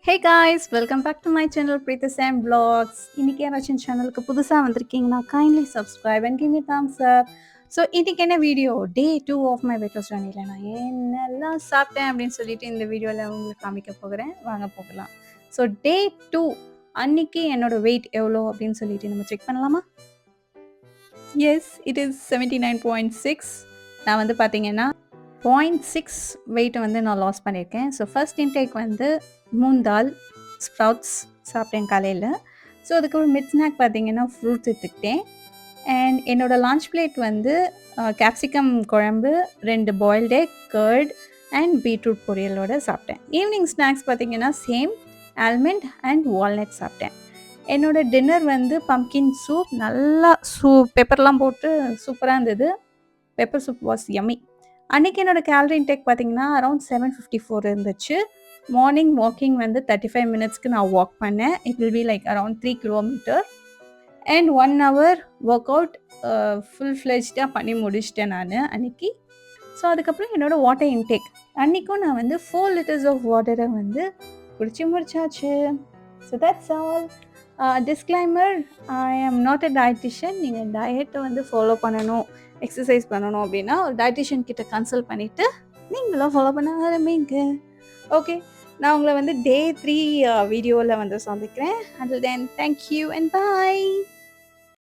Hey guys welcome back to my channel Preethi Sam vlogs. இன்னைக்கு யாராச்சும் சேனலுக்கு புதுசாக வந்திருக்கீங்கன்னா kindly subscribe and give me thumbs up. So இன்னைக்கு என்ன video day 2 of my weight loss ஜர்னியில் நான் என்னெல்லாம் சாப்பிட்டேன் அப்படின்னு சொல்லிட்டு இந்த வீடியோவில் உங்களுக்கு காமிக்க போகிறேன். வாங்க போகலாம். ஸோ டே 2 அன்னைக்கு என்னோட வெயிட் எவ்வளோ அப்படின்னு சொல்லிட்டு நம்ம செக் பண்ணலாமா? Yes, it is 79.6. நான் வந்து பார்த்தீங்கன்னா 0.6 வெயிட்டை வந்து நான் லாஸ் பண்ணியிருக்கேன். ஸோ ஃபர்ஸ்ட் இன்டேக் வந்து மூன் தால் ஸ்ப்ரவுட்ஸ் சாப்பிட்டேன் காலையில். ஸோ அதுக்கப்புறம் மிட் ஸ்நாக் பார்த்தீங்கன்னா ஃப்ரூட்ஸ் எடுத்துக்கிட்டேன். அண்ட் என்னோடய லான்ச் பிளேட் வந்து கேப்சிகம் குழம்பு, 2 boiled egg, curd and beetroot பொரியலோடு சாப்பிட்டேன். ஈவினிங் ஸ்நாக்ஸ் பார்த்தீங்கன்னா சேம் ஆல்மண்ட் அண்ட் வால்நட் சாப்பிட்டேன். என்னோட டின்னர் வந்து பம்கின் சூப், நல்லா பெப்பர்லாம் போட்டு சூப்பராக இருந்தது. Pepper soup was yummy. அன்றைக்கி என்னோடய கேலரி இன்டேக் பார்த்தீங்கன்னா அரௌண்ட் 754 இருந்துச்சு. மார்னிங் வாக்கிங் வந்து 35 மினிட்ஸ்க்கு நான் வாக் பண்ணேன். It will be like around 3 kilometre and 1 hour work out full ஃப்ளெஜ்டாக பண்ணி முடிச்சிட்டேன் நான் அன்றைக்கி. ஸோ அதுக்கப்புறம் என்னோடய வாட்டர் இன்டேக் அன்றைக்கும் நான் வந்து 4 liters ஆஃப் வாட்டரை வந்து குடிச்சு முடிச்சாச்சு. So that's all. Disclaimer, I am not a dietitian. நீங்கள் டயட்டை வந்து ஃபாலோ பண்ணணும், எக்ஸசைஸ் பண்ணணும் அப்படின்னா ஒரு டயட்டிஷியன் கிட்ட கன்சல்ட் பண்ணிவிட்டு நீங்களும் ஃபாலோ பண்ண ஆரம்பிங்க. ஓகே, நான் உங்களை வந்து டே 3 வீடியோவில் வந்து சந்திக்கிறேன். until then, thank you and bye.